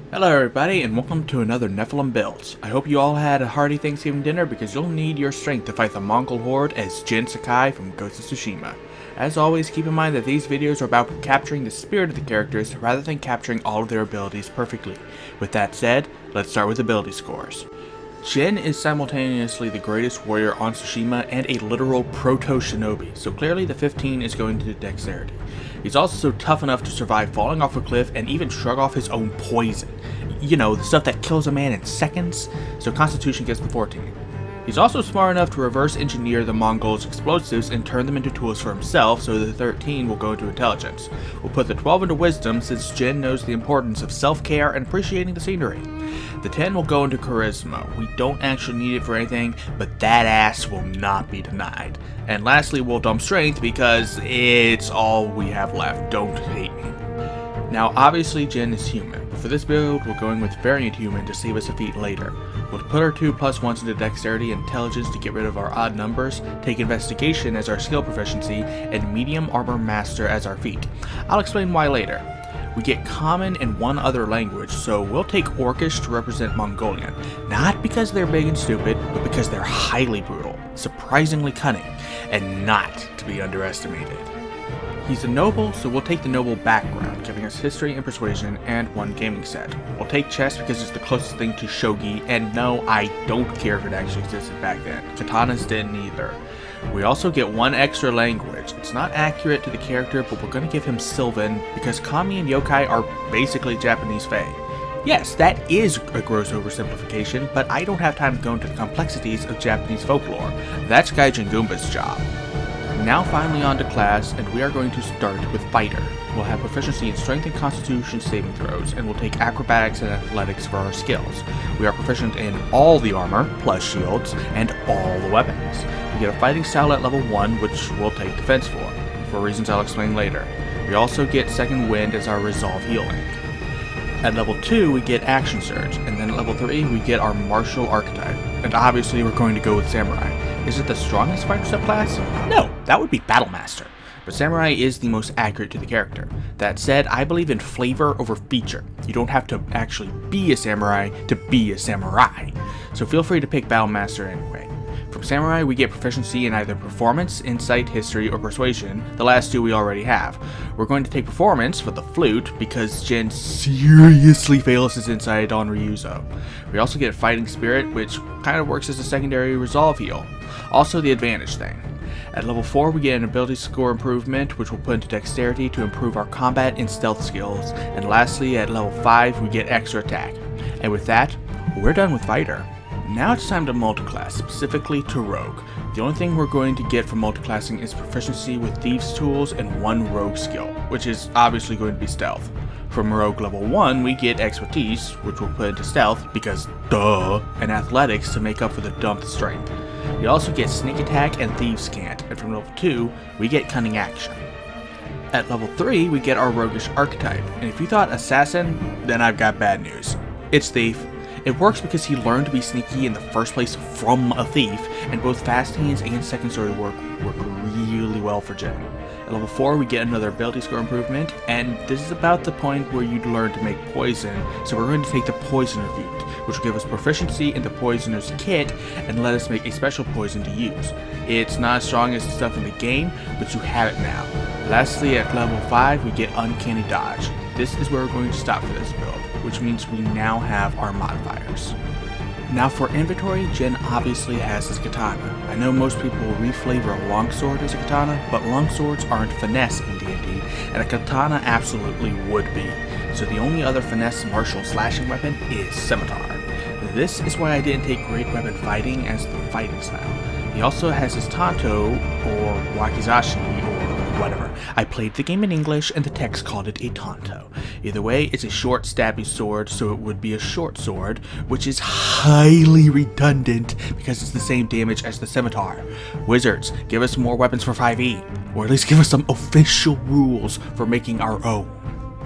Hello everybody and welcome to another Nephilim build. I hope you all had a hearty Thanksgiving dinner because you'll need your strength to fight the Mongol horde as Jin Sakai from Ghost of Tsushima. As always, keep in mind that these videos are about capturing the spirit of the characters rather than capturing all of their abilities perfectly. With that said, let's start with ability scores. Jin is simultaneously the greatest warrior on Tsushima and a literal proto-shinobi, so clearly the 15 is going to dexterity. He's also tough enough to survive falling off a cliff and even shrug off his own poison. You know, the stuff that kills a man in seconds, so Constitution gets the 14. He's also smart enough to reverse engineer the Mongols' explosives and turn them into tools for himself, so the 13 will go into intelligence. We'll put the 12 into wisdom since Jin knows the importance of self-care and appreciating the scenery. The 10 will go into charisma. We don't actually need it for anything, but that ass will not be denied. And lastly, we'll dump strength because it's all we have left. Don't hate me. Now, obviously Jin is human, but for this build, we're going with variant human to save us a feat later. We'll put our 2+1s into dexterity and intelligence to get rid of our odd numbers, take investigation as our skill proficiency, and medium armor master as our feat. I'll explain why later. We get common and one other language, so we'll take Orcish to represent Mongolian. Not because they're big and stupid, but because they're highly brutal, surprisingly cunning, and not to be underestimated. He's a noble, so we'll take the noble background, giving us history and persuasion and one gaming set. We'll take chess because it's the closest thing to shogi, and no, I don't care if it actually existed back then. Katanas didn't either. We also get one extra language. It's not accurate to the character, but we're going to give him Sylvan because kami and yokai are basically Japanese fae. Yes, that is a gross oversimplification, but I don't have time to go into the complexities of Japanese folklore. That's Gaijin Goomba's job. Now finally on to class, and we are going to start with Fighter. We'll have proficiency in Strength and Constitution saving throws, and we'll take Acrobatics and Athletics for our skills. We are proficient in all the armor, plus shields, and all the weapons. We get a fighting style at level 1, which we'll take defense for reasons I'll explain later. We also get Second Wind as our resolve healing. At level 2, we get Action Surge, and then at level 3, we get our Martial Archetype. And obviously, we're going to go with Samurai. Is it the strongest fighter subclass? No, that would be Battlemaster. But Samurai is the most accurate to the character. That said, I believe in flavor over feature. You don't have to actually be a samurai to be a samurai. So feel free to pick Battlemaster anyway. From Samurai, we get proficiency in either Performance, Insight, History, or Persuasion. The last two we already have. We're going to take Performance for the flute because Jin seriously fails his Insight on Ryuzo. We also get Fighting Spirit, which kind of works as a secondary resolve heal. Also the advantage thing. At level 4, we get an ability score improvement, which we'll put into dexterity to improve our combat and stealth skills. And lastly, at level 5, we get extra attack. And with that, we're done with Fighter. Now it's time to multiclass, specifically to Rogue. The only thing we're going to get from multiclassing is proficiency with Thieves' Tools and one Rogue skill, which is obviously going to be Stealth. From Rogue level 1, we get Expertise, which we'll put into Stealth, because duh, and Athletics to make up for the dumped Strength. We also get Sneak Attack and Thieves' Cant, and from level 2, we get Cunning Action. At level 3, we get our Roguish Archetype, and if you thought Assassin, then I've got bad news. It's Thief. It works because he learned to be sneaky in the first place from a thief, and both Fast Hands and Second Story work really well for Jin. At level 4, we get another ability score improvement, and this is about the point where you'd learn to make poison, so we're going to take the Poisoner feat, which will give us proficiency in the Poisoner's kit and let us make a special poison to use. It's not as strong as the stuff in the game, but you have it now. Lastly, at level 5, we get Uncanny Dodge. This is where we're going to stop for this build, which means we now have our modifiers. Now for inventory, Jin obviously has his katana. I know most people will reflavor a longsword as a katana, but longswords aren't finesse in D&D, and a katana absolutely would be. So the only other finesse martial slashing weapon is scimitar. This is why I didn't take great weapon fighting as the fighting style. He also has his tanto, or wakizashi, or whatever. I played the game in English and the text called it a tanto. Either way, it's a short stabby sword, so it would be a short sword, which is highly redundant because it's the same damage as the scimitar. Wizards, give us more weapons for 5e, or at least give us some official rules for making our own.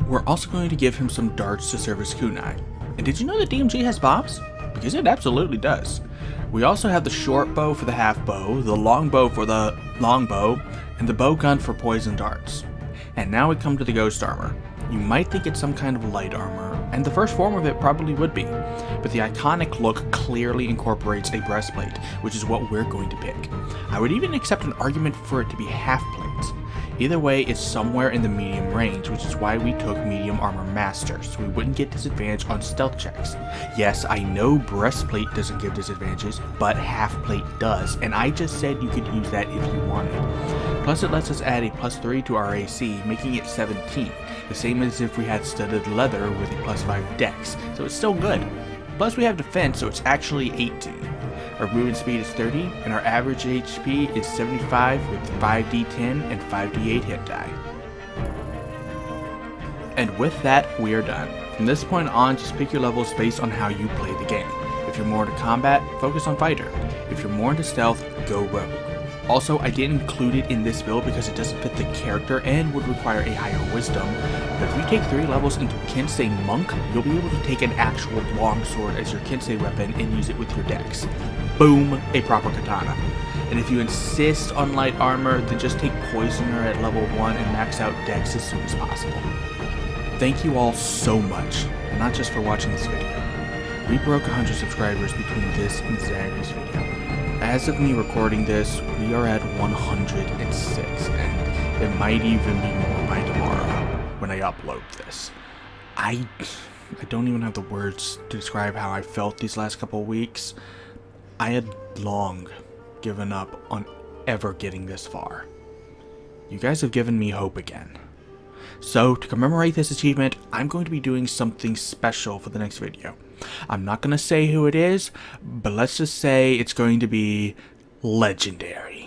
We're also going to give him some darts to serve as kunai. And did you know that DMG has bombs? Because it absolutely does. We also have the short bow for the half bow, the long bow for the long bow, and the bow gun for poison darts. And now we come to the ghost armor. You might think it's some kind of light armor, and the first form of it probably would be, but the iconic look clearly incorporates a breastplate, which is what we're going to pick. I would even accept an argument for it to be half plates. Either way, it's somewhere in the medium range, which is why we took medium armor master, so we wouldn't get disadvantage on stealth checks. Yes, I know breastplate doesn't give disadvantages, but half plate does, and I just said you could use that if you wanted. Plus it lets us add a +3 to our AC, making it 17, the same as if we had studded leather with a +5 dex, so it's still good. Plus we have defense, so it's actually 18. Our movement speed is 30, and our average HP is 75 with 5d10 and 5d8 hit die. And with that, we are done. From this point on, just pick your levels based on how you play the game. If you're more into combat, focus on fighter. If you're more into stealth, go rogue. Also, I didn't include it in this build because it doesn't fit the character and would require a higher wisdom, but if you take 3 levels into Kensei Monk, you'll be able to take an actual longsword as your Kensei weapon and use it with your dex. Boom, a proper katana. And if you insist on light armor, then just take Poisoner at level 1 and max out dex as soon as possible. Thank you all so much, and not just for watching this video. We broke 100 subscribers between this and Zagre's video. As of me recording this, we are at 106, and it might even be more by tomorrow when I upload this. I don't even have the words to describe how I felt these last couple of weeks. I had long given up on ever getting this far. You guys have given me hope again. So, to commemorate this achievement, I'm going to be doing something special for the next video. I'm not going to say who it is, but let's just say it's going to be legendary.